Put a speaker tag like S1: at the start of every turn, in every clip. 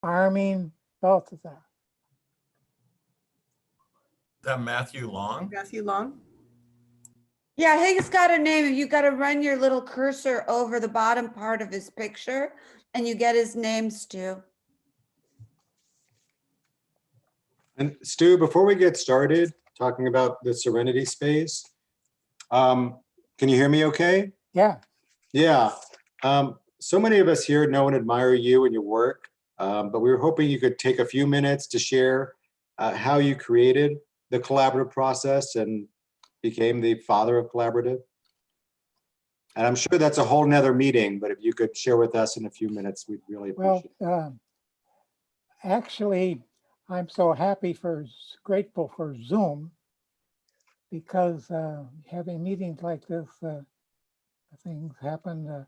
S1: Armin Balthazar.
S2: That Matthew Long?
S3: Matthew Long?
S4: Yeah, he's got a name. You got to run your little cursor over the bottom part of his picture and you get his name, Stu.
S5: And Stu, before we get started talking about the Serenity Space, can you hear me okay?
S1: Yeah.
S5: Yeah. So many of us here know and admire you and your work, but we were hoping you could take a few minutes to share how you created the collaborative process and became the father of collaborative. And I'm sure that's a whole nother meeting, but if you could share with us in a few minutes, we'd really appreciate it.
S1: Well, actually, I'm so grateful for Zoom, because having meetings like this, things happen.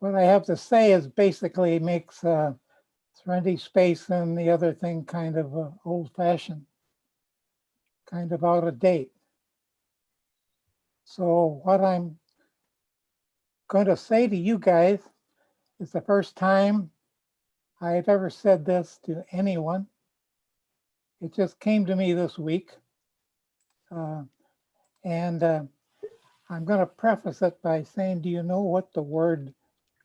S1: What I have to say is basically makes Serenity Space and the other thing kind of old-fashioned, kind of out of date. So what I'm going to say to you guys is the first time I've ever said this to anyone. It just came to me this week. And I'm going to preface it by saying, do you know what the word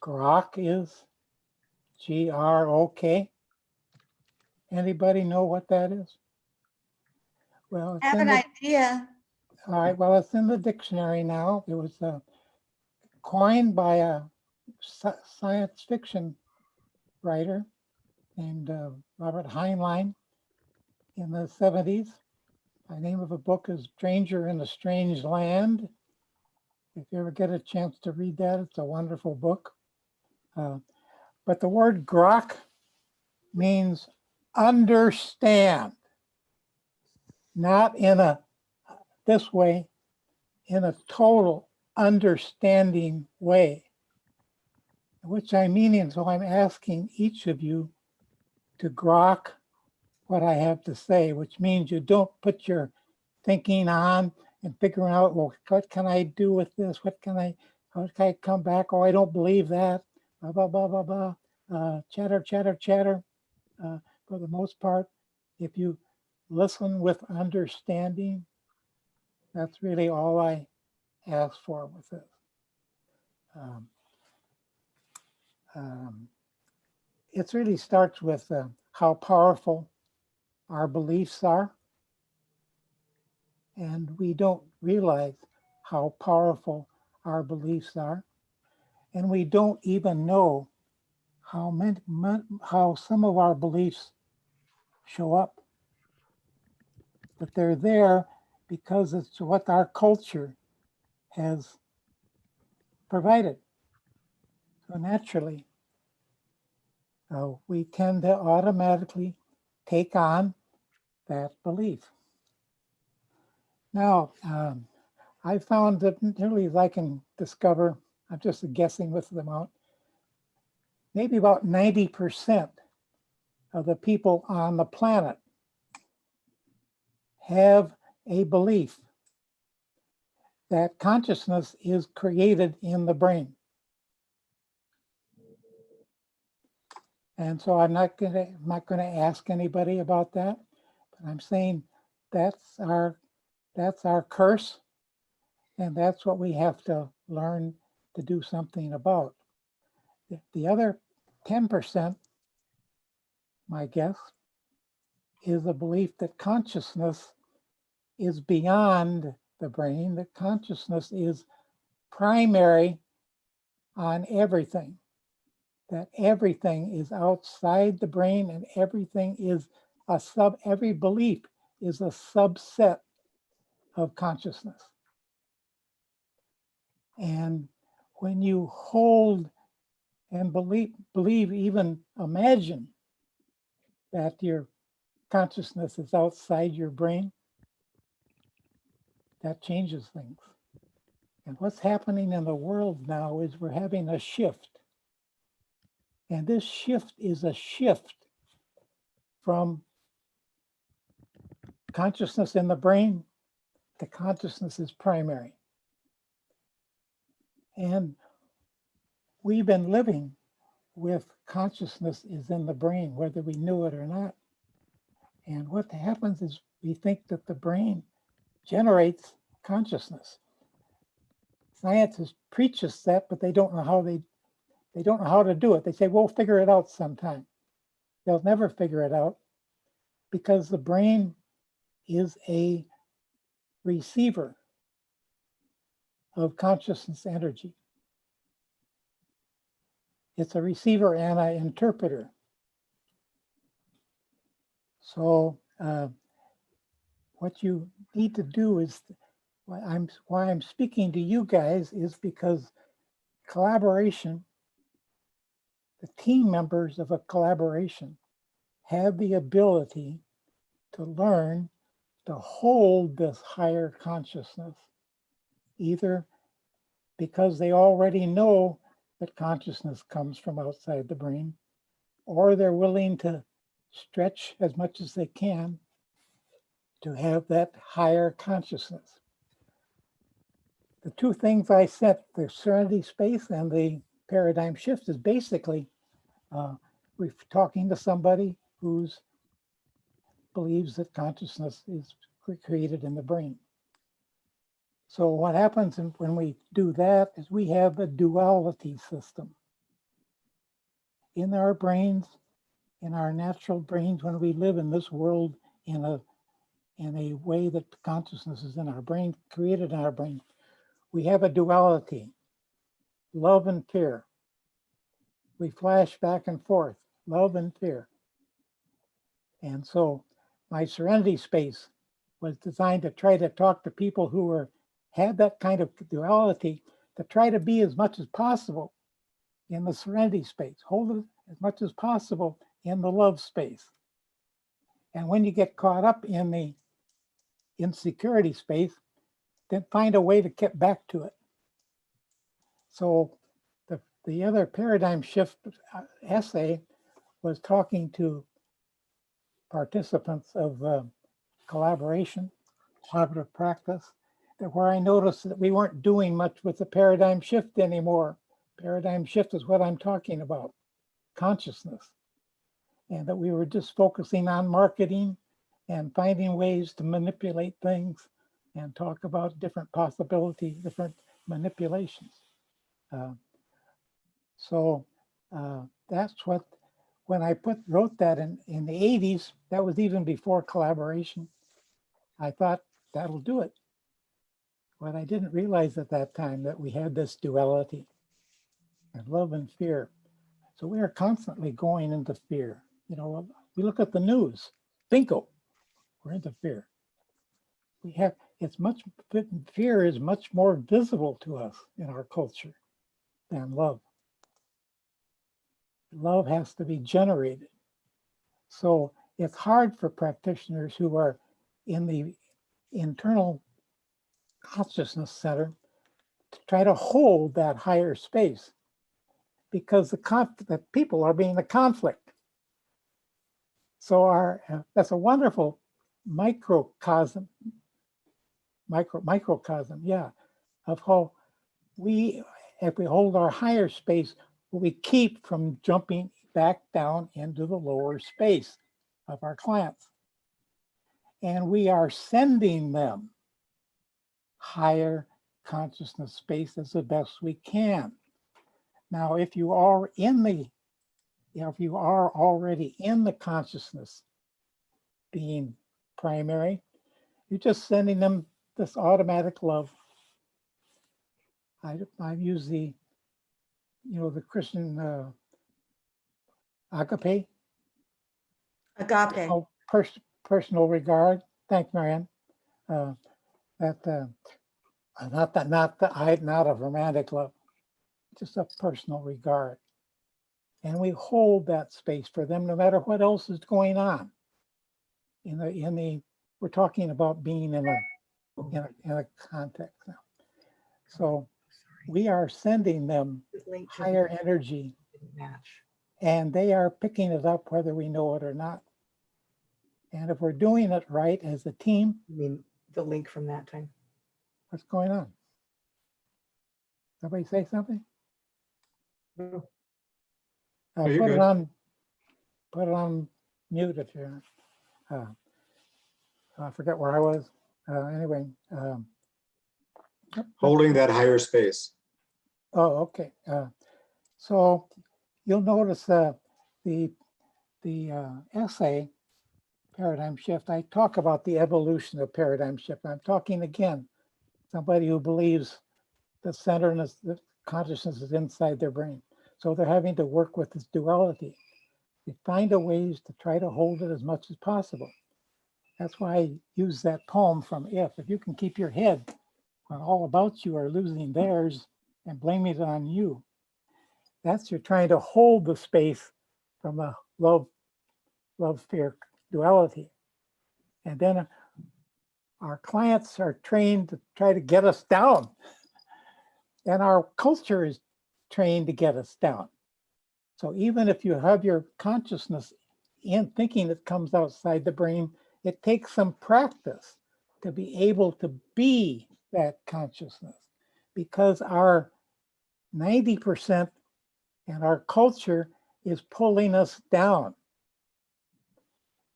S1: grok is? G-R-O-K. Anybody know what that is? Well,
S4: I have an idea.
S1: all right, well, it's in the dictionary now. It was coined by a science fiction writer named Robert Heinlein in the 70s. The name of the book is Stranger in a Strange Land. If you ever get a chance to read that, it's a wonderful book. But the word grok means understand, not in this way, in a total understanding way, which I mean, and so I'm asking each of you to grok what I have to say, which means you don't put your thinking on and figuring out, well, what can I do with this? How can I come back? Oh, I don't believe that. Blah, blah, blah, blah, blah. Chatter, chatter, chatter. For the most part, if you listen with understanding, that's really all I ask for with this. It really starts with how powerful our beliefs are. And we don't realize how powerful our beliefs are. And we don't even know how some of our beliefs show up. But they're there because it's what our culture has provided. So naturally, we tend to automatically take on that belief. Now, I found that nearly as I can discover, I'm just guessing with the amount, maybe about 90% of the people on the planet have a belief that consciousness is created in the brain. And so I'm not gonna ask anybody about that, but I'm saying that's our curse, and that's what we have to learn to do something about. The other 10%, my guess, is a belief that consciousness is beyond the brain, that consciousness is primary on everything, that everything is outside the brain and everything is every belief is a subset of consciousness. And when you hold and believe, even imagine that your consciousness is outside your brain, that changes things. And what's happening in the world now is we're having a shift. And this shift is a shift from consciousness in the brain to consciousness is primary. And we've been living with consciousness is in the brain, whether we knew it or not. And what happens is we think that the brain generates consciousness. Scientists preach us that, but they don't know how they don't know how to do it. They say, we'll figure it out sometime. They'll never figure it out because the brain is a receiver of consciousness energy. It's a receiver and an interpreter. So what you need to do is, why I'm speaking to you guys is because collaboration, the team members of a collaboration have the ability to learn to hold this higher consciousness, either because they already know that consciousness comes from outside the brain, or they're willing to stretch as much as they can to have that higher consciousness. The two things I said, the Serenity Space and the paradigm shift, is basically we're talking to somebody who believes that consciousness is created in the brain. So what happens when we do that is we have a duality system in our brains, in our natural brains, when we live in this world in a way that consciousness is in our brain, created in our brain. We have a duality, love and fear. We flash back and forth, love and fear. And so my Serenity Space was designed to try to talk to people who had that kind of duality, to try to be as much as possible in the Serenity Space, hold it as much as possible in the love space. And when you get caught up in the insecurity space, then find a way to get back to it. So the other paradigm shift essay was talking to participants of collaboration, collaborative practice, where I noticed that we weren't doing much with the paradigm shift anymore. Paradigm shift is what I'm talking about, consciousness. And that we were just focusing on marketing and finding ways to manipulate things and talk about different possibilities, different manipulations. So that's what, when I wrote that in the 80s, that was even before collaboration, I thought that'll do it. But I didn't realize at that time that we had this duality of love and fear. So we are constantly going into fear. You know, we look at the news, bingo, we're into fear. We have, fear is much more visible to us in our culture than love. Love has to be generated. So it's hard for practitioners who are in the internal consciousness center to try to hold that higher space, because the people are being the conflict. So that's a wonderful microcosm, yeah, of how if we hold our higher space, we keep from jumping back down into the lower space of our clients. And we are sending them higher consciousness space as the best we can. Now, if you are already in the consciousness being primary, you're just sending them this automatic love. I use the Christian agape.
S4: Agape.
S1: Oh, personal regard. Thanks, Marianne. Not of romantic love, just a personal regard. And we hold that space for them no matter what else is going on. We're talking about being in a context now. So we are sending them higher energy, and they are picking it up whether we know it or not. And if we're doing it right as a team.
S3: I mean, the link from that time.
S1: What's going on? Somebody say something?
S3: No.
S5: Oh, you're good.
S1: Put it on mute if you're, I forget where I was. Anyway,
S5: Holding that higher space.
S1: oh, okay. So you'll notice the essay, Paradigm Shift, I talk about the evolution of paradigm shift. I'm talking again, somebody who believes the centerness, the consciousness is inside their brain. So they're having to work with this duality. They find a ways to try to hold it as much as possible. That's why I use that poem from If you can keep your head when all about you are losing theirs and blaming it on you. That's you're trying to hold the space from the love fear duality. And then our clients are trained to try to get us down. And our culture is trained to get us down. So even if you have your consciousness in thinking that comes outside the brain, it takes some practice to be able to be that consciousness, because our 90% and our culture is pulling us down.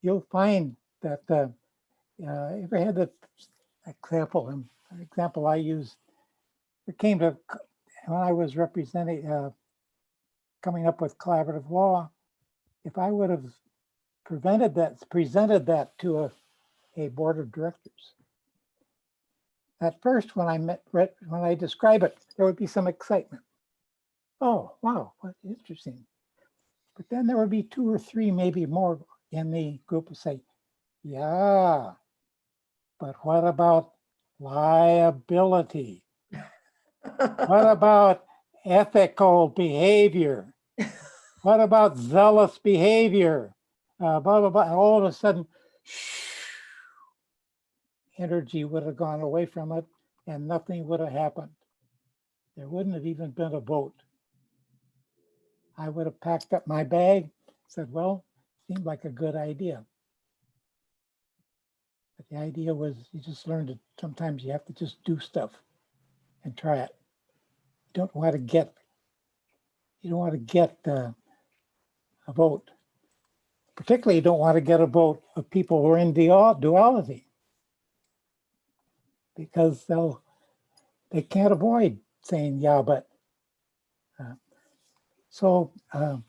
S1: You'll find that ever had the example I used, it came to when I was representing coming up with collaborative law. If I would have presented that to a board of directors, at first when I describe it, there would be some excitement. Oh, wow, what interesting. But then there would be 2 or 3, maybe more in the group who say, yeah, but what about liability? What about ethical behavior? What about zealous behavior? Blah, blah, blah. And all of a sudden, energy would have gone away from it and nothing would have happened. There wouldn't have even been a vote. I would have packed up my bag, said, well, seemed like a good idea. But the idea was you just learned that sometimes you have to just do stuff and try it. You don't want to get a vote. Particularly, you don't want to get a vote of people who are in duality, because they can't avoid saying yeah, but. So the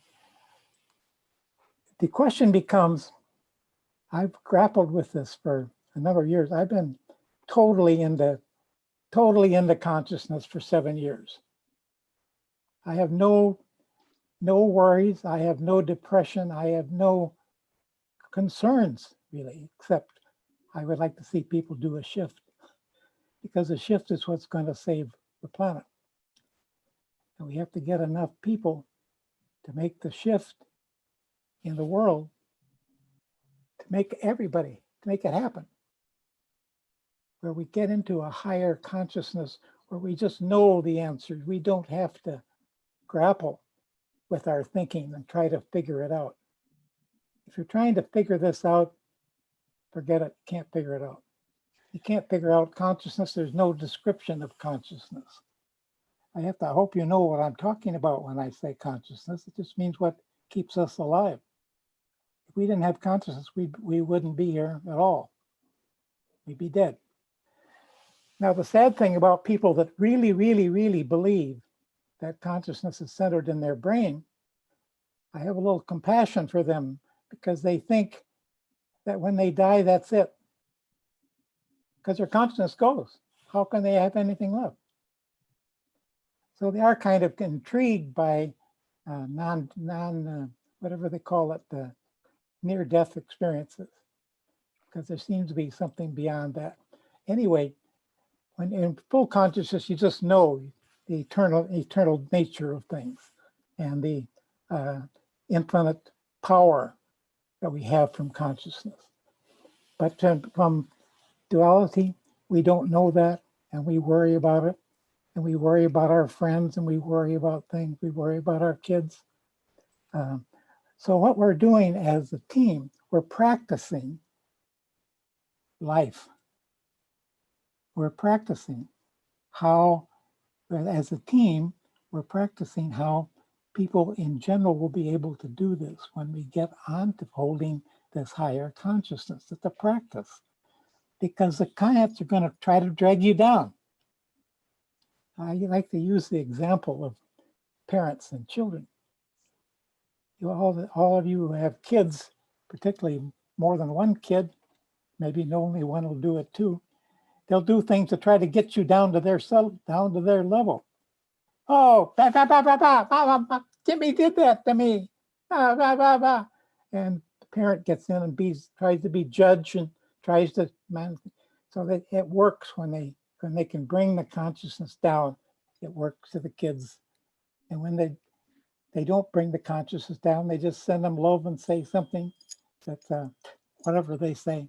S1: question becomes, I've grappled with this for a number of years. I've been totally into consciousness for 7 years. I have no worries. I have no depression. I have no concerns really, except I would like to see people do a shift, because a shift is what's going to save the planet. And we have to get enough people to make the shift in the world, to make it happen, where we get into a higher consciousness where we just know the answers. We don't have to grapple with our thinking and try to figure it out. If you're trying to figure this out, forget it. You can't figure it out. You can't figure out consciousness. There's no description of consciousness. I hope you know what I'm talking about when I say consciousness. It just means what keeps us alive. If we didn't have consciousness, we wouldn't be here at all. We'd be dead. Now, the sad thing about people that really, really, really believe that consciousness is centered in their brain, I have a little compassion for them, because they think that when they die, that's it. Because their consciousness goes. How can they have anything left? So they are kind of intrigued by whatever they call it, the near-death experiences, because there seems to be something beyond that. Anyway, when in full consciousness, you just know the eternal nature of things and the infinite power that we have from consciousness. But from duality, we don't know that, and we worry about it, and we worry about our friends, and we worry about things, we worry about our kids. So what we're doing as a team, we're practicing life. We're practicing how, as a team, we're practicing how people in general will be able to do this when we get on to holding this higher consciousness. It's a practice, because the clients are going to try to drag you down. I like to use the example of parents and children. All of you who have kids, particularly more than one kid, maybe only one will do it too. They'll do things to try to get you down to their level. Oh, bah, bah, bah, bah, bah, bah, bah, bah. Jimmy did that to me. Bah, bah, bah, bah. And the parent gets in and tries to be judge and tries to man. So that it works when they can bring the consciousness down. It works to the kids. And when they don't bring the consciousness down, they just send them love and say something that whatever they say.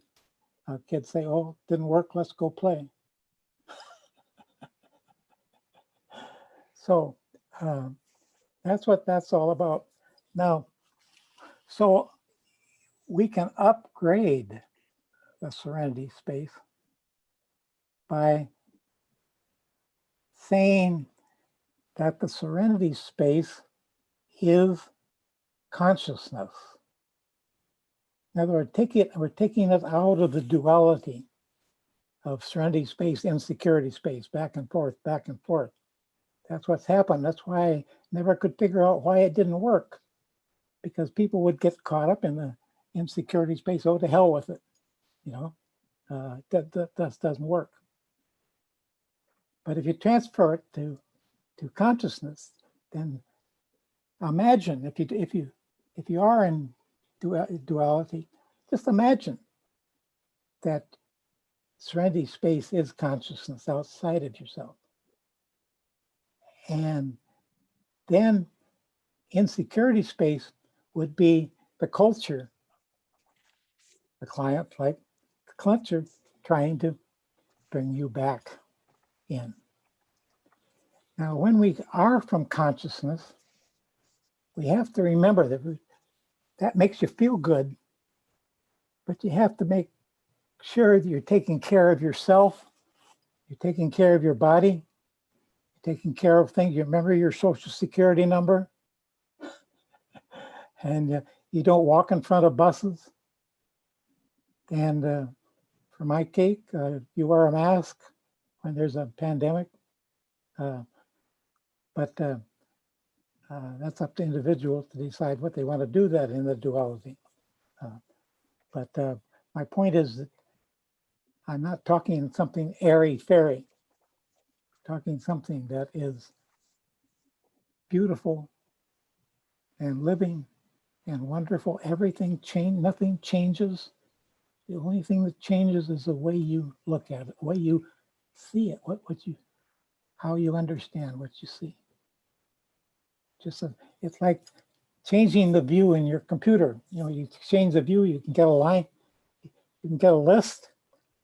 S1: Kids say, "Oh, didn't work. Let's go play." So that's what that's all about. Now, so we can upgrade the Serenity Space by saying that the Serenity Space is consciousness. In other words, we're taking it out of the duality of Serenity Space, insecurity space, back and forth, back and forth. That's what's happened. That's why I never could figure out why it didn't work, because people would get caught up in the insecurity space. Oh, to hell with it. You know, that doesn't work. But if you transfer it to consciousness, then imagine if you are in duality, just imagine that Serenity Space is consciousness outside of yourself. And then insecurity space would be the culture, the client, like the culture trying to bring you back in. Now, when we are from consciousness, we have to remember that makes you feel good, but you have to make sure that you're taking care of yourself, you're taking care of your body, you're taking care of things. You remember your social security number, and you don't walk in front of buses. And for my cake, you wear a mask when there's a pandemic. But that's up to individuals to decide what they want to do that in the duality. But my point is that I'm not talking something airy-fairy, talking something that is beautiful and living and wonderful. Everything changes, nothing changes. The only thing that changes is the way you look at it, the way you see it, how you understand what you see. It's like changing the view in your computer. You know, you change the view, you can get a line, you can get a list,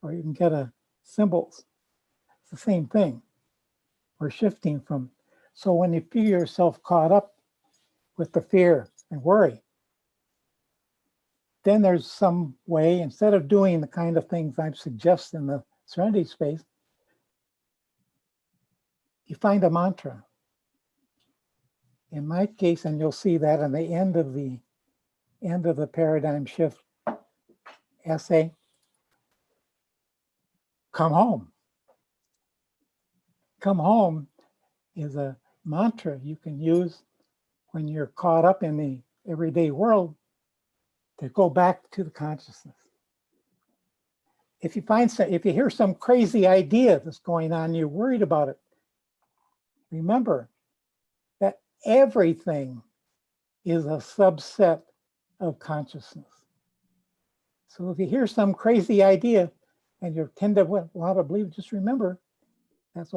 S1: or you can get a symbols. It's the same thing. We're shifting from. So when you feel yourself caught up with the fear and worry, then there's some way, instead of doing the kind of things I suggest in the Serenity Space, you find a mantra. In my case, and you'll see that in the end of the paradigm shift essay, come home. Come home is a mantra you can use when you're caught up in the everyday world to go back to the consciousness. If you hear some crazy idea that's going on, you're worried about it, remember that everything is a subset of consciousness. So if you hear some crazy idea and you tend to want to believe, just remember that's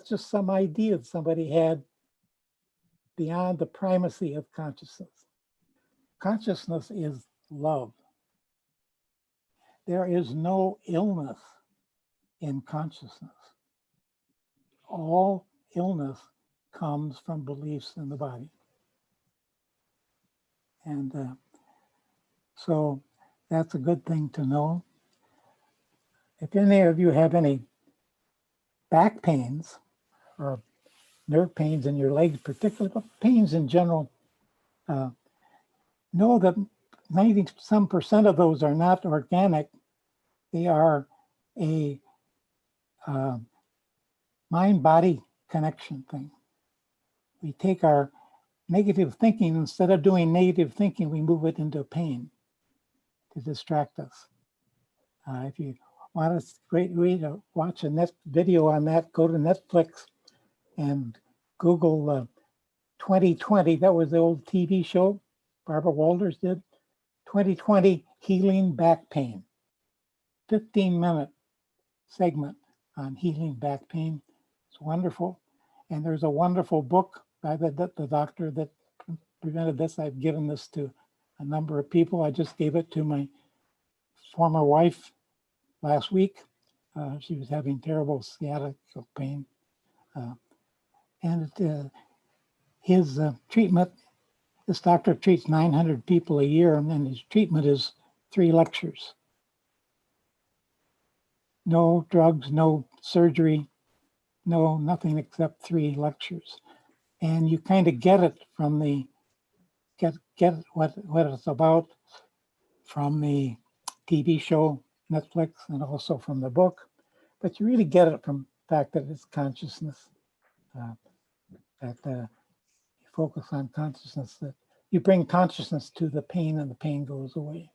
S1: just some idea that somebody had beyond the primacy of consciousness. Consciousness is love. There is no illness in consciousness. All illness comes from beliefs in the body. And so that's a good thing to know. If any of you have any back pains or nerve pains in your legs, particularly, but pains in general, know that 90% of those are not organic. They are a mind-body connection thing. We take our negative thinking, instead of doing negative thinking, we move it into pain to distract us. If you want a great way to watch a video on that, go to Netflix and Google 2020. That was the old TV show Barbara Walters did. 2020 Healing Back Pain. 15-minute segment on healing back pain. It's wonderful. And there's a wonderful book by the doctor that prevented this. I've given this to a number of people. I just gave it to my former wife last week. She was having terrible sciatic pain. His treatment, this doctor treats 900 people a year, and then his treatment is 3 lectures. No drugs, no surgery, no nothing except 3 lectures. And you kind of get it from the, get what it's about from the TV show, Netflix, and also from the book. But you really get it from the fact that it's consciousness, that you focus on consciousness, that you bring consciousness to the pain and the pain goes away.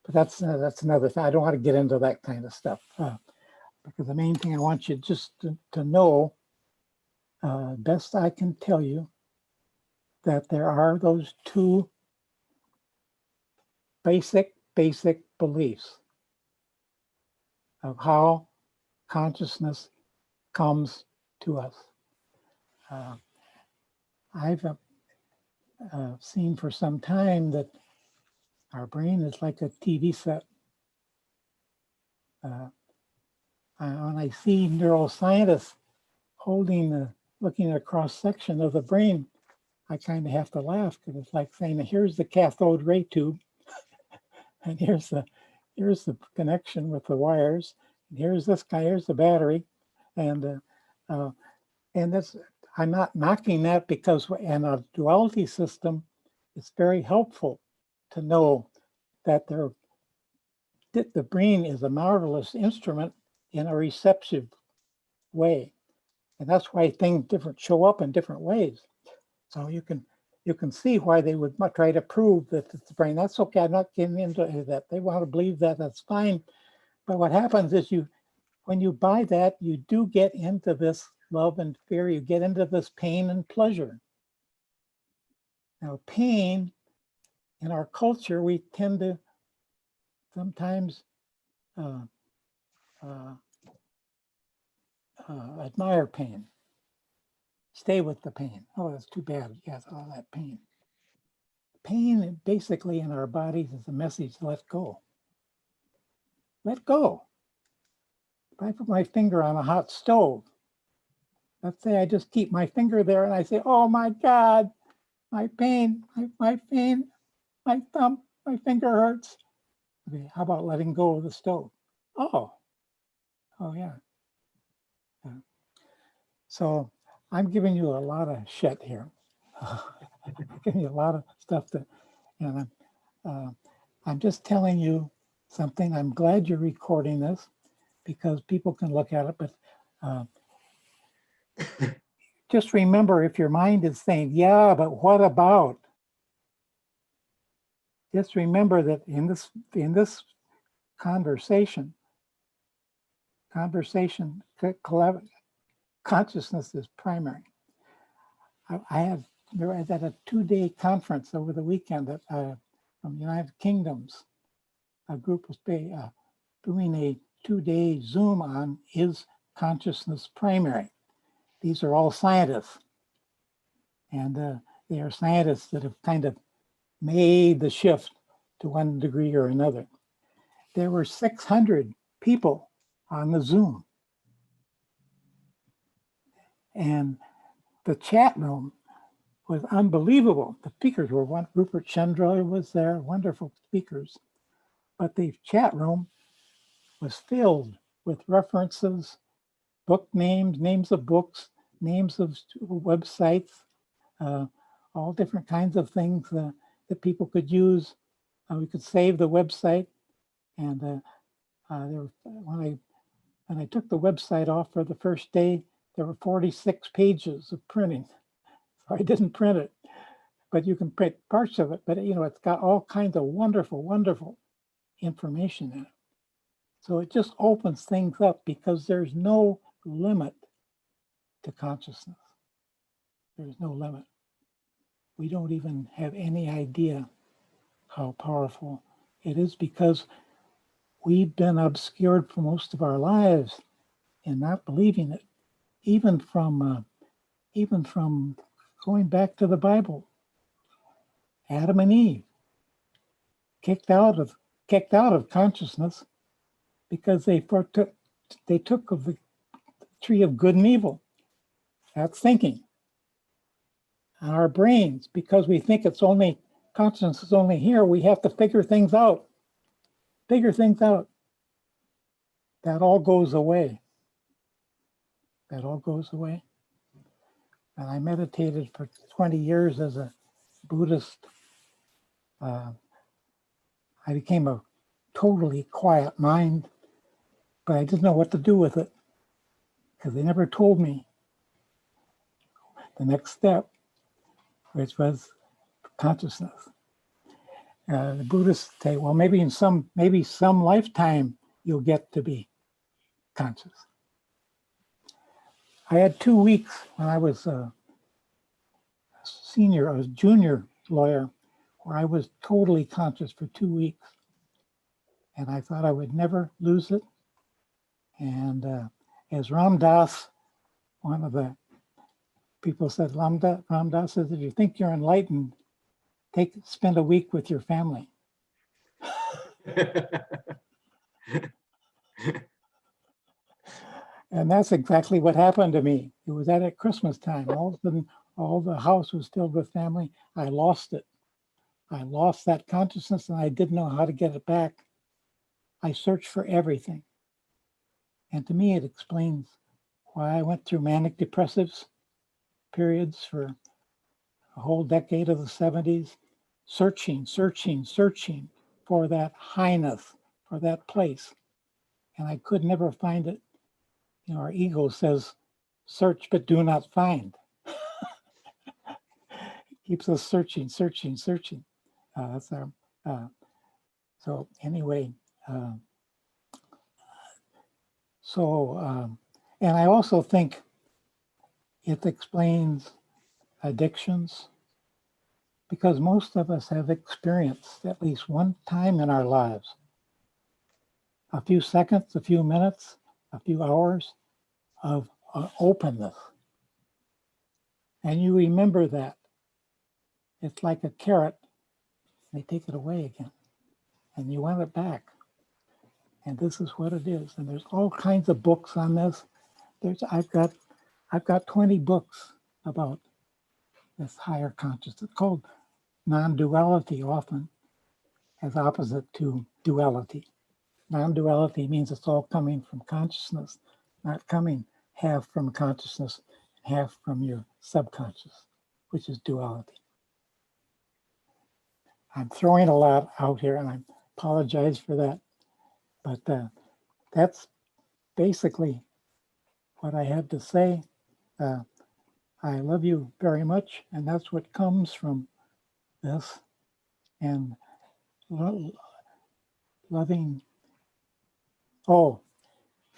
S1: But that's another thing. I don't want to get into that kind of stuff because the main thing I want you just to know, best I can tell you, that there are those 2 basic beliefs of how consciousness comes to us. I've seen for some time that our brain is like a TV set. When I see neuroscientists looking at a cross section of the brain, I kind of have to laugh because it's like saying, here's the cathode ray tube, and here's the connection with the wires. And here's this guy, here's the battery, and that's, I'm not knocking that, because in a duality system, it's very helpful to know that the brain is a marvelous instrument in a receptive way, and that's why things show up in different ways. So you can see why they would try to prove that it's the brain. That's okay. I'm not getting into that. They want to believe that. That's fine. But what happens is when you buy that, you do get into this love and fear. You get into this pain and pleasure. Now, pain in our culture, we tend to sometimes admire pain. Stay with the pain. Oh, that's too bad. Yes, all that pain. Pain basically in our bodies is a message, let go. Let go. If I put my finger on a hot stove, let's say I just keep my finger there and I say, oh my God, my pain, my pain, my thumb, my finger hurts. Okay, how about letting go of the stove? Oh yeah. So I'm giving you a lot of shit here. I'm giving you a lot of stuff and I'm just telling you something. I'm glad you're recording this because people can look at it, but just remember, if your mind is saying, yeah, but what about? Just remember that in this conversation, consciousness is primary. I was at a 2-day conference over the weekend from the United Kingdoms. A group was doing a 2-day Zoom on is consciousness primary. These are all scientists, and they are scientists that have kind of made the shift to one degree or another. There were 600 people on the Zoom. And the chat room was unbelievable. The speakers were Rupert Chandra was there, wonderful speakers. But the chat room was filled with references, book names, names of books, names of websites, all different kinds of things that people could use. We could save the website, and when I took the website off for the first day, there were 46 pages of printing. So I didn't print it, but you can print parts of it. But it's got all kinds of wonderful, wonderful information in it. So it just opens things up because there's no limit to consciousness. There's no limit. We don't even have any idea how powerful it is because we've been obscured for most of our lives in not believing it, even from going back to the Bible. Adam and Eve kicked out of consciousness because they took of the tree of good and evil. That's thinking. And our brains, because we think consciousness is only here, we have to figure things out. Figure things out. That all goes away. That all goes away. And I meditated for 20 years as a Buddhist. I became a totally quiet mind, but I didn't know what to do with it because they never told me the next step, which was consciousness. The Buddhists say, well, maybe some lifetime you'll get to be conscious. I had 2 weeks when I was a junior lawyer, where I was totally conscious for 2 weeks. And I thought I would never lose it. And as Ram Dass, one of the people said, Ram Dass says, if you think you're enlightened, spend a week with your family. And that's exactly what happened to me. It was at Christmas time. All of a sudden, all the house was filled with family. I lost it. I lost that consciousness and I didn't know how to get it back. I searched for everything. And to me, it explains why I went through manic depressive periods for a whole decade of the 70s, searching for that highness, for that place. And I could never find it. Our ego says, search, but do not find. It keeps us searching. That's our, so anyway, and I also think it explains addictions, because most of us have experienced at least one time in our lives, a few seconds, a few minutes, a few hours of openness. And you remember that. It's like a carrot. They take it away again. And you want it back. And this is what it is. And there's all kinds of books on this. I've got 20 books about this higher consciousness, called non-duality, often as opposite to duality. Non-duality means it's all coming from consciousness, not coming half from consciousness, half from your subconscious, which is duality. I'm throwing a lot out here and I apologize for that, but that's basically what I have to say. I love you very much, and that's what comes from this, and loving. Oh,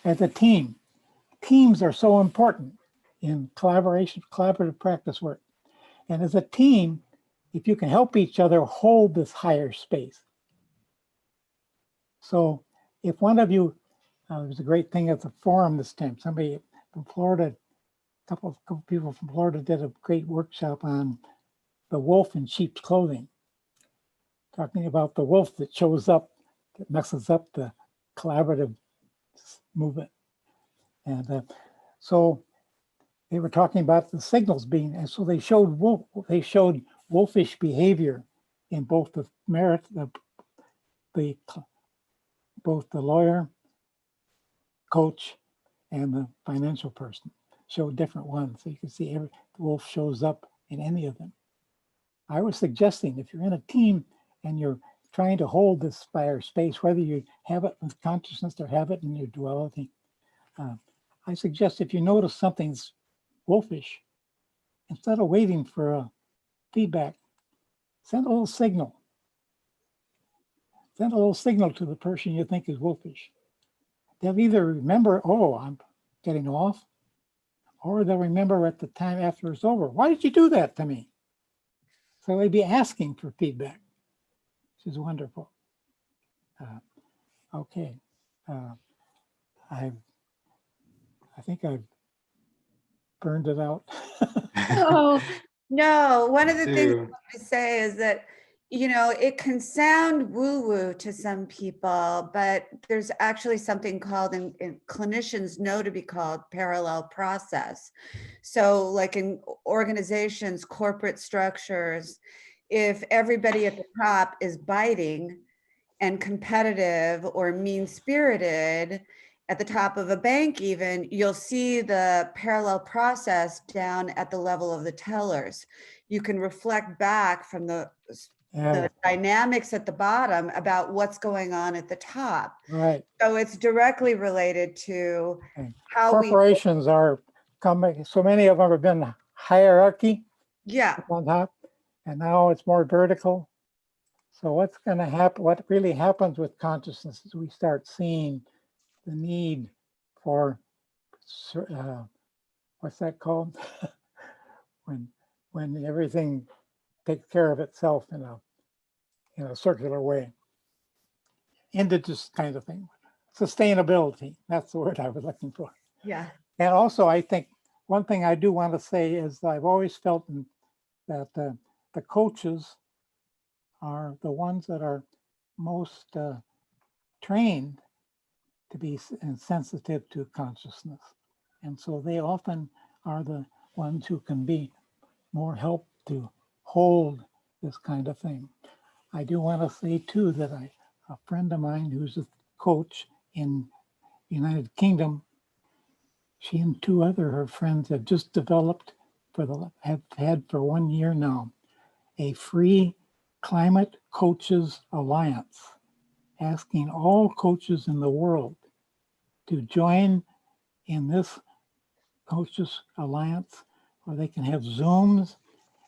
S1: as a team, teams are so important in collaborative practice work. And as a team, if you can help each other hold this higher space. So if one of you, there's a great thing at the forum this time, somebody from Florida, a couple people from Florida did a great workshop on the wolf in sheep's clothing, talking about the wolf that shows up, that messes up the collaborative movement. And so they were talking about the signals being, and so they showed wolfish behavior in both the both the lawyer, coach, and the financial person. show different ones. So you can see every the wolf shows up in any of them. I was suggesting if you're in a team and you're trying to hold this fire space, whether you have it with consciousness or have it in your duality, I suggest if you notice something's wolfish, instead of waiting for a feedback, send a little signal. Send a little signal to the person you think is wolfish. They'll either remember, oh, I'm getting off, or they'll remember at the time after it's over, why did you do that to me? So they'd be asking for feedback, which is wonderful. Okay. I think I've burned it out.
S4: Oh, no, one of the things
S5: Do.
S4: to say is that, you know, it can sound woo-woo to some people, but there's actually something called, and clinicians know to be called, parallel process. So like in organizations, corporate structures, if everybody at the top is biting and competitive or mean-spirited, at the top of a bank even, you'll see the parallel process down at the level of the tellers. You can reflect back from the
S1: Yeah,
S4: dynamics at the bottom about what's going on at the top.
S1: right.
S4: So it's directly related to
S1: Okay.
S4: how we,
S1: Corporations are coming, so many of them have been hierarchy
S4: yeah,
S1: up on top, and now it's more vertical. So what's going to happen, what really happens with consciousness is we start seeing the need for, what's that called? when everything takes care of itself in a circular way. Indigenous kind of thing. Sustainability, that's the word I was looking for.
S4: yeah,
S1: And also, I think one thing I do want to say is I've always felt that the coaches are the ones that are most trained to be sensitive to consciousness. And so they often are the ones who can be more help to hold this kind of thing. I do want to say too that a friend of mine who's a coach in the United Kingdom, she and two other her friends have just developed have had for 1 year now, a free climate coaches alliance, asking all coaches in the world to join in this coaches alliance, where they can have Zooms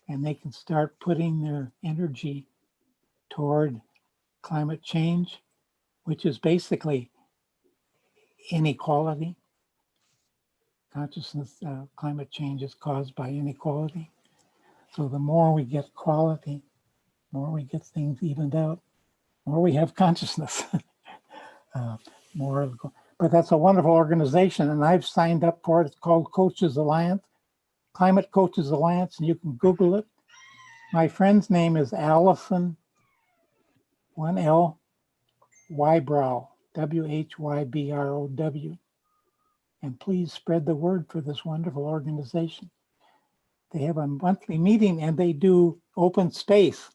S1: and they can start putting their energy toward climate change, which is basically inequality. Consciousness, climate change is caused by inequality. So the more we get quality, more we get things evened out, more we have consciousness. But that's a wonderful organization, and I've signed up for it. It's called Coaches Alliance, Climate Coaches Alliance, and you can Google it. My friend's name is Allison, 1L, Whybrow, WHYBROW. And please spread the word for this wonderful organization. They have a monthly meeting and they do open space,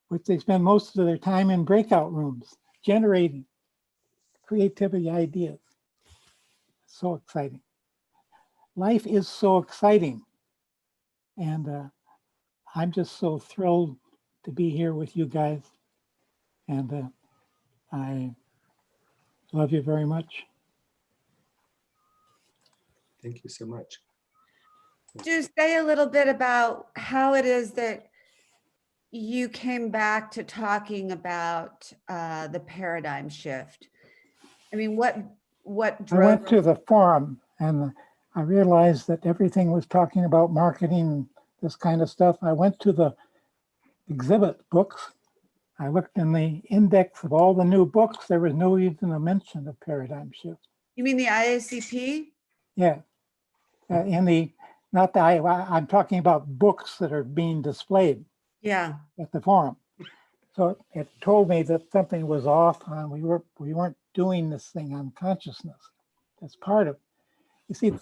S1: which they spend most of their time in breakout rooms, generating creativity ideas. So exciting. Life is so exciting. And I'm just so thrilled to be here with you guys. And I love you very much.
S5: Thank you so much.
S4: just say a little bit about how it is that you came back to talking about the paradigm shift. I mean, what
S1: I
S4: drove
S1: went to the forum and I realized that everything was talking about marketing and this kind of stuff. I went to the exhibit books. I looked in the index of all the new books. There was no even a mention of paradigm shift.
S4: You mean the IACP?
S1: Yeah, I'm talking about books that are being displayed
S4: Yeah.
S1: at the forum. So it told me that something was off. We weren't doing this thing on consciousness. That's part of. You see,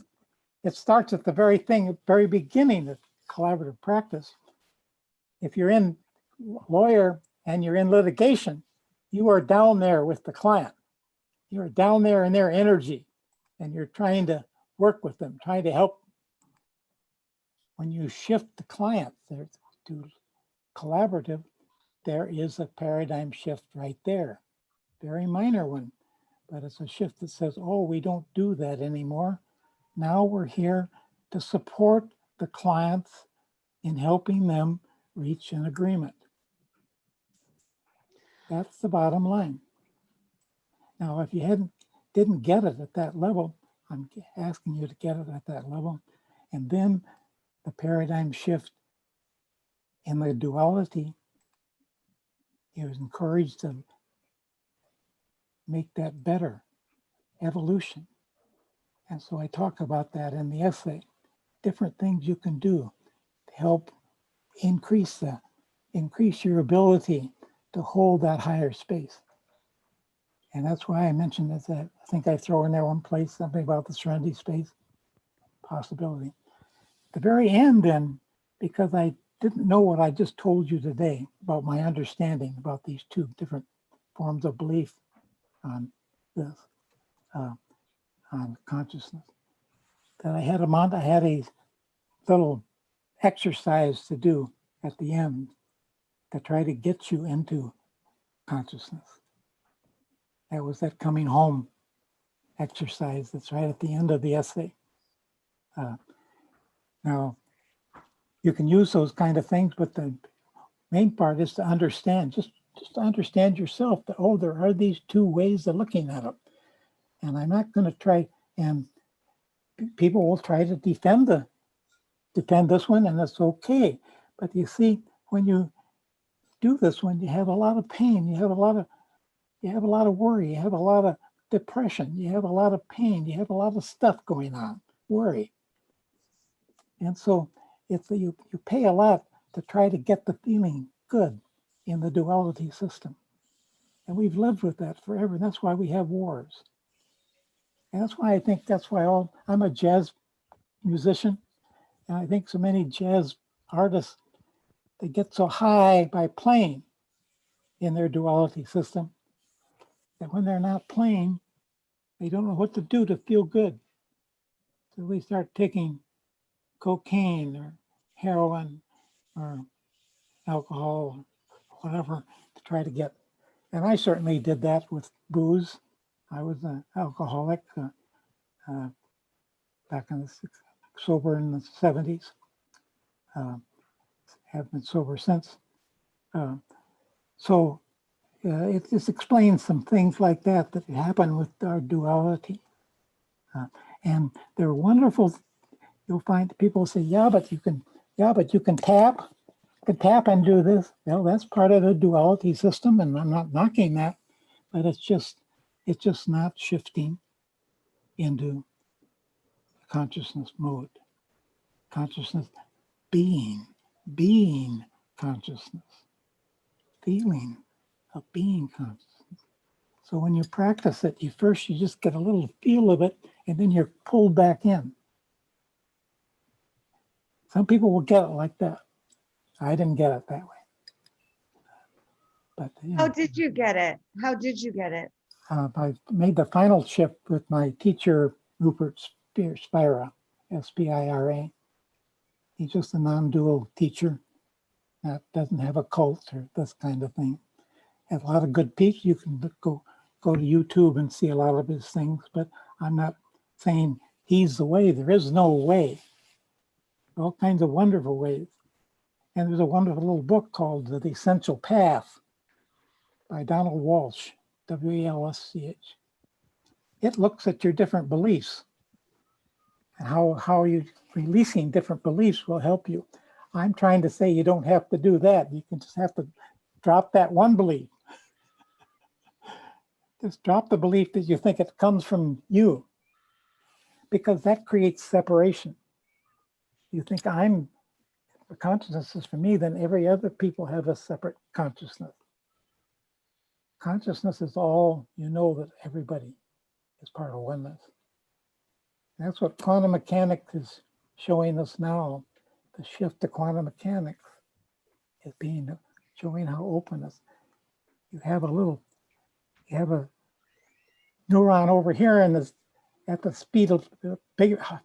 S1: it starts at the very beginning of collaborative practice. If you're in lawyer and you're in litigation, you are down there with the client. You're down there in their energy, and you're trying to work with them, trying to help when you shift the client there to collaborative, there is a paradigm shift right there. Very minor one, but it's a shift that says, oh, we don't do that anymore. Now we're here to support the clients in helping them reach an agreement. That's the bottom line. Now, if you didn't get it at that level, I'm asking you to get it at that level. And then the paradigm shift in the duality, he was encouraged to make that better, evolution. And so I talk about that in the essay, different things you can do to help increase your ability to hold that higher space. And that's why I mentioned that, I think I throw in there one place, something about the Serenity Space possibility. At the very end then, because I didn't know what I just told you today about my understanding about these two different forms of belief on this, on consciousness, that I had a little exercise to do at the end to try to get you into consciousness. That was that coming home exercise that's right at the end of the essay. Now, you can use those kind of things, but the main part is to understand, just to understand yourself that, oh, there are these two ways of looking at it. And I'm not going to try, and people will try to defend this one, and it's okay. But you see, when you do this one, you have a lot of pain, you have a lot of worry, you have a lot of depression, you have a lot of pain, you have a lot of stuff going on, worry. And so you pay a lot to try to get the feeling good in the duality system. And we've lived with that forever. That's why we have wars. And that's why I think I'm a jazz musician. And I think so many jazz artists, they get so high by playing in their duality system that when they're not playing, they don't know what to do to feel good. So they start taking cocaine or heroin or alcohol, or whatever, to try to get. And I certainly did that with booze. I was an alcoholic back in sober in the 70s. Have been sober since. So it just explains some things like that happen with our duality. And they're wonderful. You'll find people say, yeah, but you can tap. You can tap and do this. Well, that's part of the duality system, and I'm not knocking that, but it's just not shifting into consciousness mode. Consciousness being consciousness, feeling of being consciousness. So when you practice it, you just get a little feel of it, and then you're pulled back in. Some people will get it like that. I didn't get it that way. But
S4: How did you get it? How did you get it?
S1: I made the final shift with my teacher, Rupert Spira, S-P-I-R-A. He's just a non-dual teacher that doesn't have a cult or this kind of thing. Has a lot of good people. You can go to YouTube and see a lot of his things, but I'm not saying he's the way. There is no way. All kinds of wonderful ways. And there's a wonderful little book called The Essential Path by Donald Walsh, W-E-L-S-C-H. It looks at your different beliefs and how you releasing different beliefs will help you. I'm trying to say you don't have to do that. You can just have to drop that one belief. Just drop the belief that you think it comes from you, because that creates separation. You think the consciousness is for me, then every other people have a separate consciousness. Consciousness is all, that everybody is part of oneness. That's what quantum mechanics is showing us now. The shift to quantum mechanics is showing how openness. You have a neuron over here at the speed of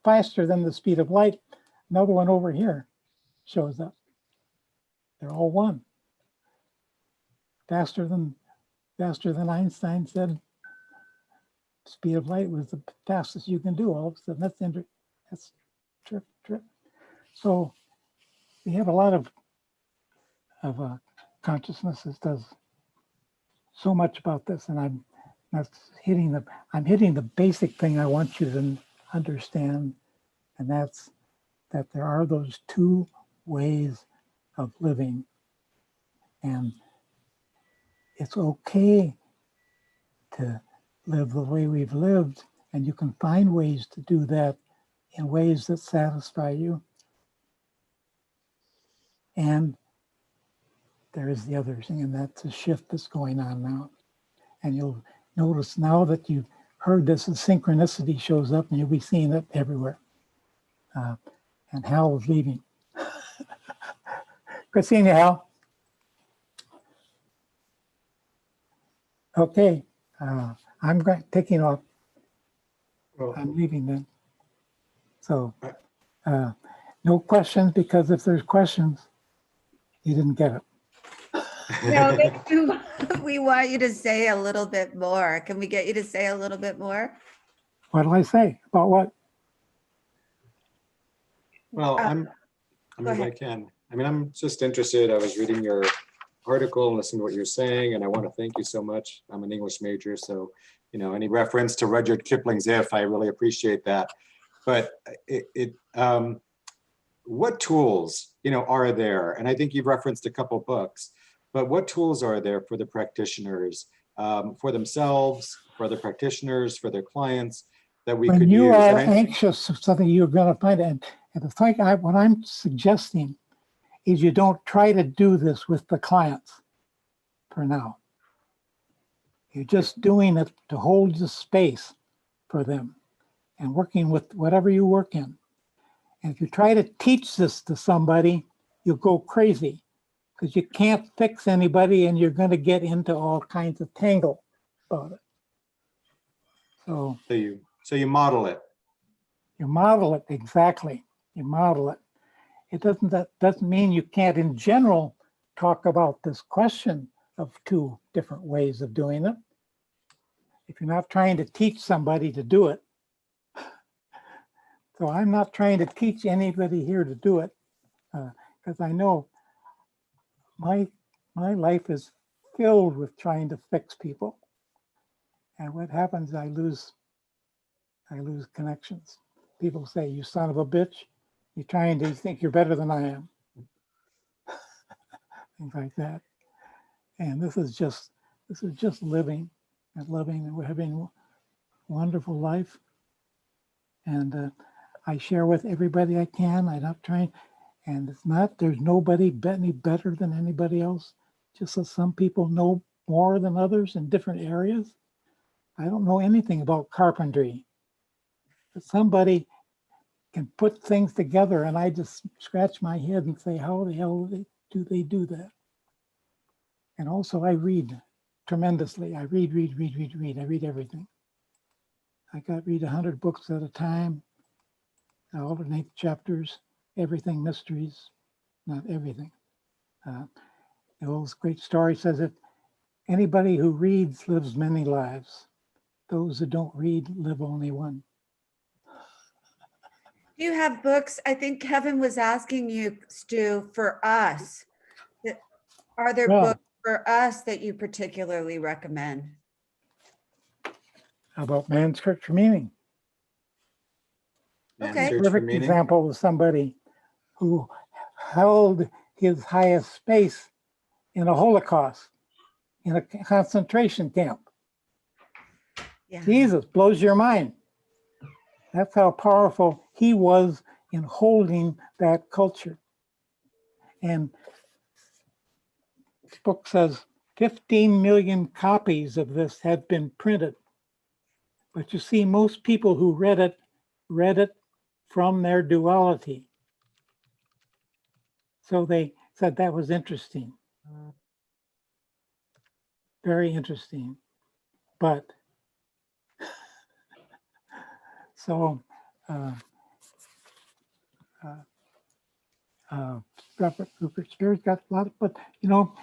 S1: faster than the speed of light. another one over here shows up. They're all one. Faster than Einstein said speed of light was the fastest you can do. All of a sudden, that's trip. So we have a lot of consciousness that does so much about this, and I'm hitting the basic thing I want you to understand, and that's that there are those two ways of living, and it's okay to live the way we've lived, and you can find ways to do that in ways that satisfy you. And there is the other thing, and that's a shift that's going on now. And you'll notice now that you've heard this, the synchronicity shows up, and you'll be seeing it everywhere. And Hal is leaving. Good seeing you, Hal. Okay, I'm taking off.
S5: Well,
S1: I'm leaving then. So no questions, because if there's questions, you didn't get it.
S4: No, we want you to say a little bit more. Can we get you to say a little bit more?
S1: What do I say? About what?
S5: well, I mean, if I
S4: ahead.
S5: can. I mean, I'm just interested. I was reading your article and listening to what you're saying, and I want to thank you so much. I'm an English major, so any reference to Rudyard Kipling's "If," I really appreciate that. But what tools, are there? And I think you've referenced a couple books, but what tools are there for the practitioners, for themselves, for the practitioners, for their clients that we
S1: When
S5: could
S1: you
S5: use?
S1: are
S5: And I,
S1: anxious of something, you're going to find it. And the thing what I'm suggesting is you don't try to do this with the clients for now. You're just doing it to hold the space for them and working with whatever you work in. And if you try to teach this to somebody, you'll go crazy because you can't fix anybody and you're going to get into all kinds of tangle about it. So
S5: so you model it.
S1: you model it exactly. You model it. That doesn't mean you can't, in general, talk about this question of two different ways of doing it. If you're not trying to teach somebody to do it. So I'm not trying to teach anybody here to do it, because I know my life is filled with trying to fix people. And what happens, I lose connections. People say, "You son of a bitch, you're trying to think you're better than I am." Things like that. And this is just living and loving, and we're having a wonderful life. And I share with everybody I can. I'm not trying, and there's nobody any better than anybody else. Just that some people know more than others in different areas. I don't know anything about carpentry, but somebody can put things together, and I just scratch my head and say, how the hell do they do that? And also I read tremendously. I read. I read everything. I read 100 books at a time. I alternate chapters, everything mysteries, not everything. The old great story says, if anybody who reads lives many lives, those who don't read live only one.
S4: Do you have books? I think Kevin was asking you, Stu, for us. Are there
S1: Well,
S4: books for us that you particularly recommend?
S1: how about Man's Search for Meaning?
S5: Man's
S4: Okay.
S5: Search for
S1: Perfect
S5: Meaning.
S1: example of somebody who held his highest space in a Holocaust, in a concentration camp.
S4: Yeah.
S1: Jesus, blows your mind. That's how powerful he was in holding that culture. And this book says 15 million copies of this have been printed. But you see, most people who read it from their duality. So they said that was interesting. Very interesting. But so Rupert Spear's got a lot of, but you know,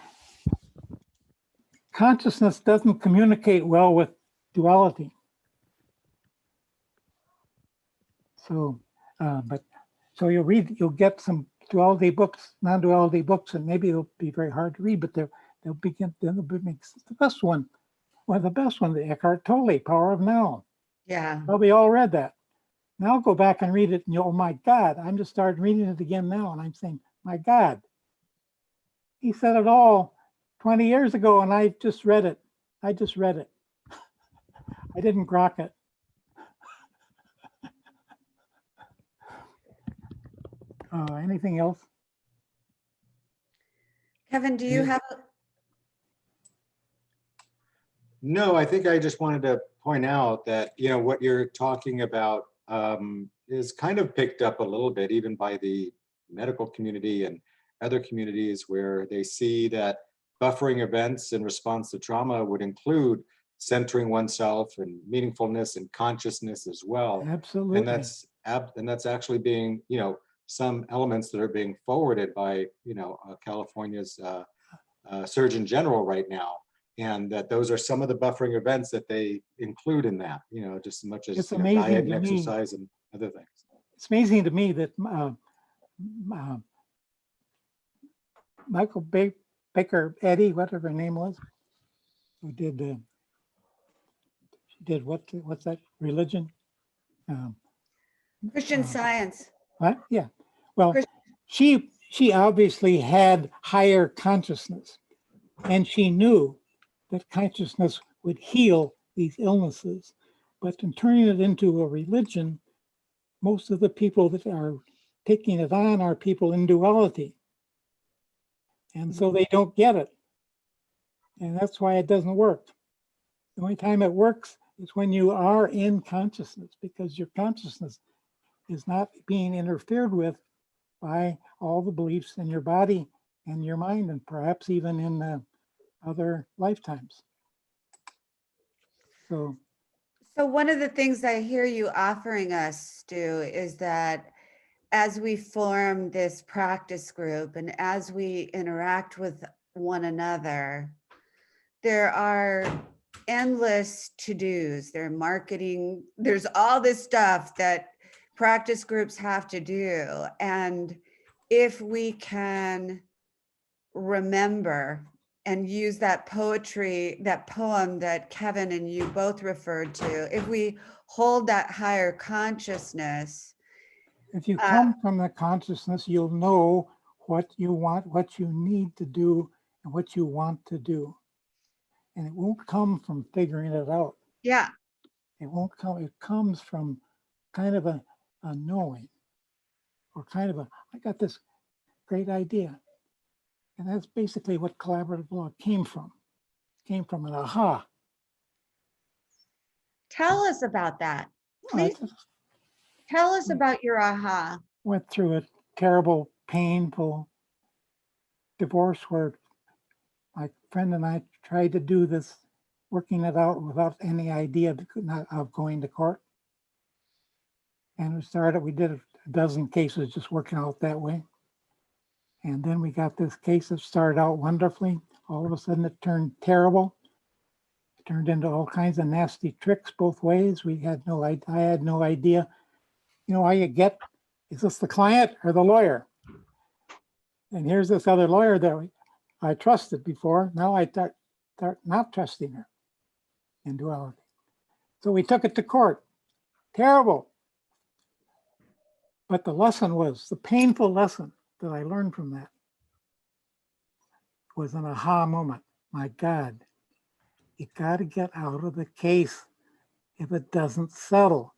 S1: consciousness doesn't communicate well with duality. So, so you'll get some duality books, non-duality books, and maybe they'll be very hard to read, but they'll begin, then they'll be the best one. One of the best ones, the Eckhart Tolle, Power of Now.
S4: Yeah.
S1: Probably all read that. Now go back and read it, and oh my God, I'm just started reading it again now, and I'm saying, my God, he said it all 20 years ago, and I just read it. I just read it. I didn't grok it. Anything else?
S4: Kevin, do you have,
S5: No, I think I just wanted to point out that, you know, what you're talking about is kind of picked up a little bit, even by the medical community and other communities, where they see that buffering events in response to trauma would include centering oneself and meaningfulness and consciousness as well.
S1: Absolutely.
S5: And that's actually being, you know, some elements that are being forwarded by, you know, California's Surgeon General right now. And that those are some of the buffering events that they include in that, you know, just as much as
S1: It's
S5: you know,
S1: amazing
S5: diet and
S1: to me.
S5: exercise and other things.
S1: It's amazing to me that Michael Baker, Eddie, whatever her name was, who did she did what's that religion?
S4: Christian Science?
S1: What? Yeah. Well,
S4: Chris-
S1: she obviously had higher consciousness, and she knew that consciousness would heal these illnesses. But in turning it into a religion, most of the people that are taking it on are people in duality. And so they don't get it. And that's why it doesn't work. The only time it works is when you are in consciousness, because your consciousness is not being interfered with by all the beliefs in your body and your mind, and perhaps even in other lifetimes. So
S4: one of the things I hear you offering us, Stu, is that as we form this practice group and as we interact with one another, there are endless to-dos. There are marketing, there's all this stuff that practice groups have to do. And if we can remember and use that poetry, that poem that Kevin and you both referred to, if we hold that higher consciousness,
S1: if you come from the consciousness, you'll know what you want, what you need to do, and what you want to do. And it won't come from figuring it out.
S4: yeah,
S1: It won't come, it comes from kind of a knowing, or kind of I got this great idea. And that's basically what collaborative law came from an aha.
S4: tell us about that.
S1: I
S4: Please
S1: just
S4: tell us about your aha.
S1: went through a terrible, painful divorce where my friend and I tried to do this, working it out without any idea of going to court. And we did a dozen cases just working out that way. And then we got this case that started out wonderfully. All of a sudden it turned terrible. It turned into all kinds of nasty tricks both ways. I had no idea. You know, how you get, is this the client or the lawyer? And here's this other lawyer that I trusted before. Now I start not trusting her in duality. So we took it to court. Terrible. But the lesson was, the painful lesson that I learned from that was an aha moment. My God, you got to get out of the case if it doesn't settle.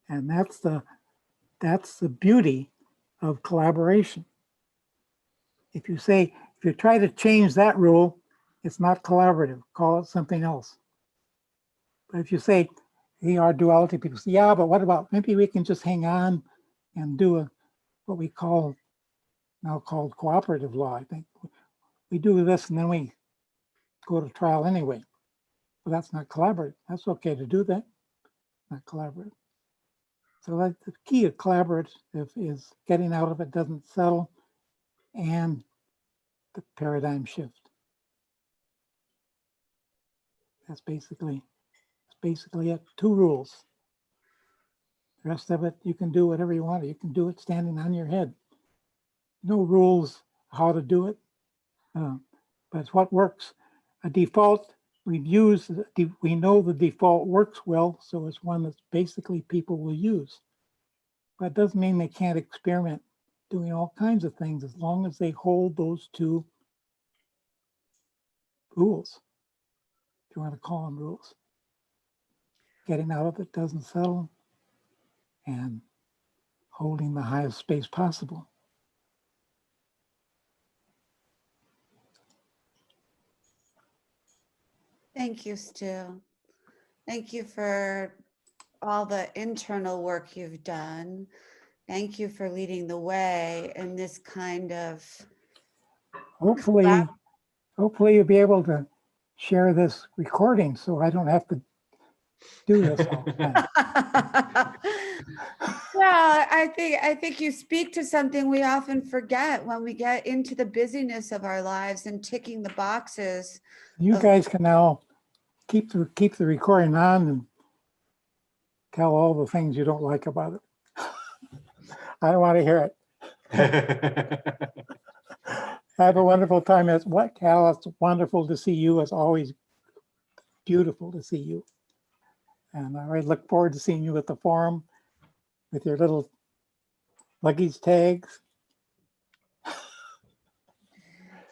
S1: And that's the beauty of collaboration. If you try to change that rule, it's not collaborative. Call it something else. But if you say, our duality, people say, yeah, but what about, maybe we can just hang on and do what we call now called cooperative law. I think we do this and then we go to trial anyway. Well, that's not collaborative. That's okay to do that. Not collaborative. So that's the key of collaborative is getting out of it doesn't settle and the paradigm shift. That's basically it. 2 rules. The rest of it, you can do whatever you want. You can do it standing on your head. No rules how to do it, but it's what works. A default we've used, we know the default works well, so it's one that basically people will use. But it doesn't mean they can't experiment doing all kinds of things as long as they hold those 2 rules, if you want to call them rules. Getting out of it doesn't settle and holding the highest space possible.
S4: Thank you, Stu. Thank you for all the internal work you've done. Thank you for leading the way in this kind of,
S1: Hopefully you'll be able to share this recording so I don't have to do this all the time.
S4: well, I think you speak to something we often forget when we get into the busyness of our lives and ticking the boxes.
S1: You guys can now keep the recording on and tell all the things you don't like about it. I don't want to hear it. Have a wonderful time. It's what, Cal? It's wonderful to see you. It's always beautiful to see you. And I look forward to seeing you at the forum with your little luggage tags.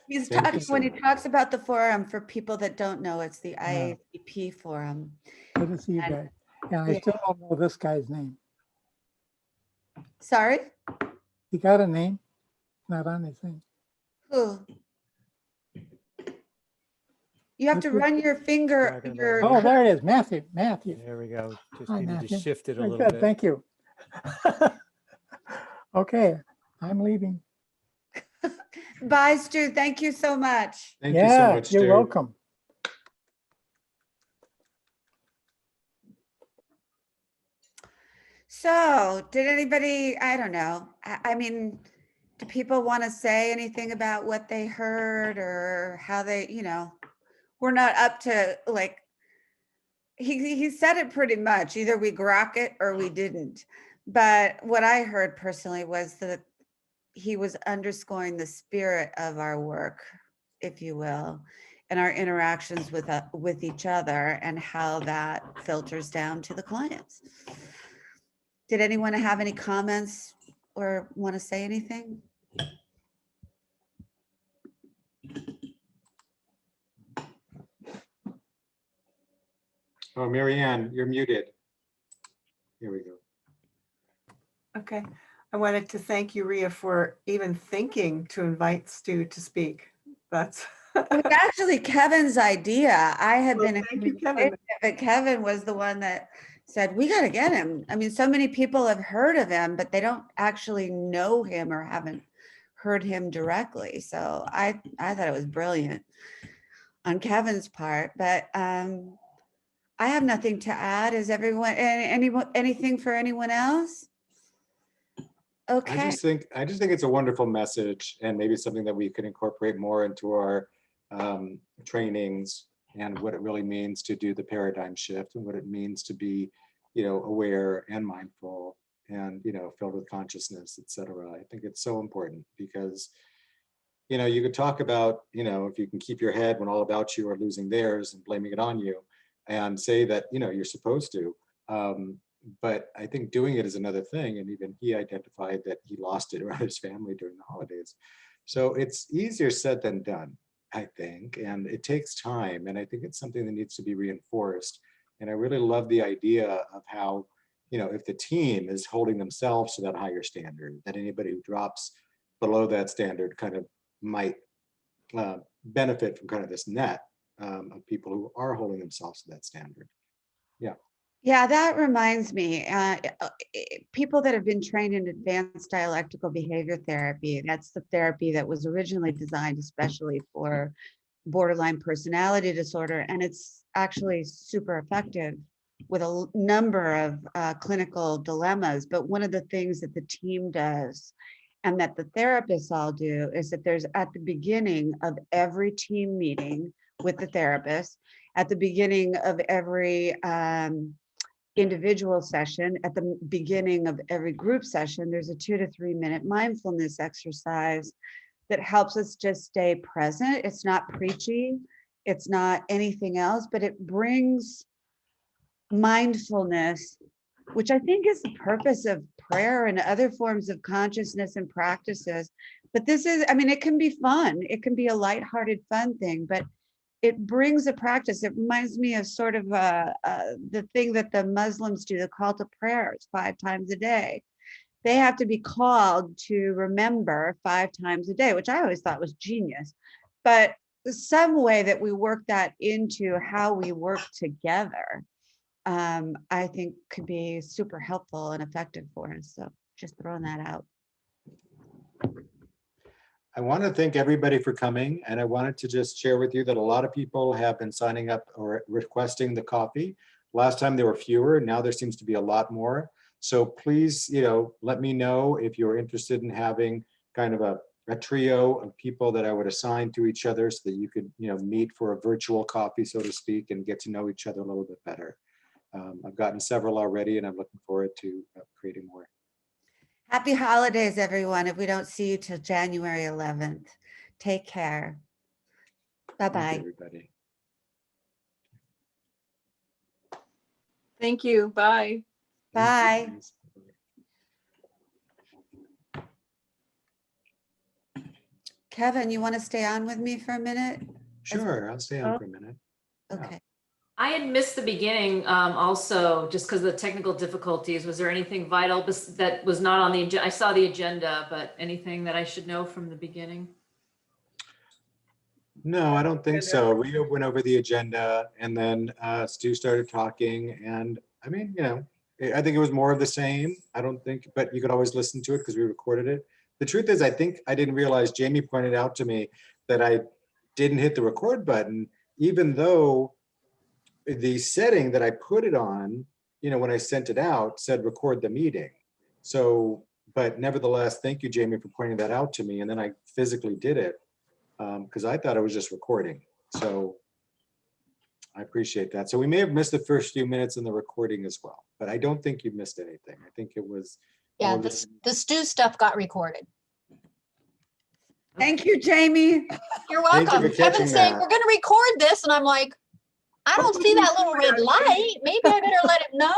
S4: He's
S5: Thank you
S4: talking
S5: so
S4: when he
S5: much.
S4: talks about the forum. For people that don't know, it's the
S1: Yeah.
S4: IACP forum.
S1: Good to see you guys. And I
S4: Yeah.
S1: still don't know this guy's name.
S4: Sorry,
S1: He got a name? Not on his thing.
S4: who? You have to
S1: What's
S4: run your finger.
S6: Dragon
S4: Your
S6: Ball.
S1: Oh, there it is. Matthew. Matthew.
S6: There we go. Just
S1: Hi,
S6: needed
S1: Matthew.
S6: to shift it a
S1: Very
S6: little
S1: good.
S6: bit.
S1: Thank you. Okay, I'm leaving.
S4: Bye, Stu. Thank you so much.
S5: Thank you so much,
S1: You're
S5: Stu.
S1: welcome.
S4: So, did anybody? I don't know. I mean, do people want to say anything about what they heard or how they? We're not up to like. He said it pretty much. Either we grok it or we didn't. But what I heard personally was that he was underscoring the spirit of our work, if you will, and our interactions with each other and how that filters down to the clients. Did anyone have any comments or want to say anything?
S5: Oh, Mary Ann, you're muted. Here we go.
S3: Okay. I wanted to thank you, Ria, for even thinking to invite Stu to speak. That's.
S4: It was actually Kevin's idea. I had
S3: Well,
S4: been in
S3: thank you, Kevin.
S4: communication, but Kevin was the one that said, we got to get him. I mean, so many people have heard of him, but they don't actually know him or haven't heard him directly. So I thought it was brilliant on Kevin's part, but I have nothing to add. Is everyone, anything for anyone else? Okay.
S5: I just think it's a wonderful message, and maybe something that we can incorporate more into our trainings, and what it really means to do the paradigm shift, and what it means to be, aware and mindful, and filled with consciousness, etc. I think it's so important because you could talk about if you can keep your head when all about you are losing theirs and blaming it on you, and say that you're supposed to. But I think doing it is another thing. And even he identified that he lost it around his family during the holidays. So it's easier said than done, I think. And it takes time. And I think it's something that needs to be reinforced. And I really love the idea of how, if the team is holding themselves to that higher standard, that anybody who drops below that standard kind of might benefit from kind of this net of people who are holding themselves to that standard. Yeah.
S4: Yeah, that reminds me, people that have been trained in advanced dialectical behavior therapy, that's the therapy that was originally designed especially for borderline personality disorder, and it's actually super effective with a number of clinical dilemmas. But one of the things that the team does and that the therapists all do is that there's at the beginning of every team meeting with the therapist, at the beginning of every individual session, at the beginning of every group session, there's a 2 to 3 minute mindfulness exercise that helps us just stay present. It's not preachy, it's not anything else, but it brings mindfulness, which I think is the purpose of prayer and other forms of consciousness and practices. But this is, I mean, it can be fun. It can be a lighthearted, fun thing, but it brings a practice. It reminds me of sort of the thing that the Muslims do, the call to prayer. It's 5 times a day. They have to be called to remember 5 times a day, which I always thought was genius. But some way that we work that into how we work together, I think could be super helpful and effective for us. So just throwing that out.
S5: I want to thank everybody for coming, and I wanted to just share with you that a lot of people have been signing up or requesting the coffee. Last time there were fewer, now there seems to be a lot more. So please, let me know if you're interested in having kind of a trio of people that I would assign to each other so that you could, meet for a virtual coffee, so to speak, and get to know each other a little bit better. I've gotten several already, and I'm looking forward to creating more.
S4: Happy holidays, everyone. If we don't see you till January 11th, take care.
S5: Thank
S4: Bye-bye.
S5: you, everybody.
S6: Thank you. Bye.
S4: Bye. Kevin, you want to stay on with me for a minute?
S5: Sure, I'll stay on for a minute. Yeah.
S4: Okay.
S7: I had missed the beginning also, just because of the technical difficulties. Was there anything vital that was not on the agenda? I saw the agenda, but anything that I should know from the beginning?
S5: No, I don't think so. Rita went over the agenda, and then Stu started talking, and I mean, I think it was more of the same. I don't think, but you could always listen to it because we recorded it. The truth is, I think I didn't realize, Jamie pointed out to me that I didn't hit the record button, even though the setting that I put it on, when I sent it out, said record the meeting. So, but nevertheless, thank you, Jamie, for pointing that out to me. And then I physically did it because I thought I was just recording. So I appreciate that. So we may have missed the first few minutes in the recording as well, but I don't think you missed anything. I think it was.
S8: Yeah, the Stu stuff got recorded.
S4: Thank you, Jamie.
S8: You're
S5: Thank you
S8: welcome.
S5: for catching
S8: Kevin's saying,
S5: that.
S8: we're going to record this. And I'm like, I don't see that little red light. Maybe I better let him know.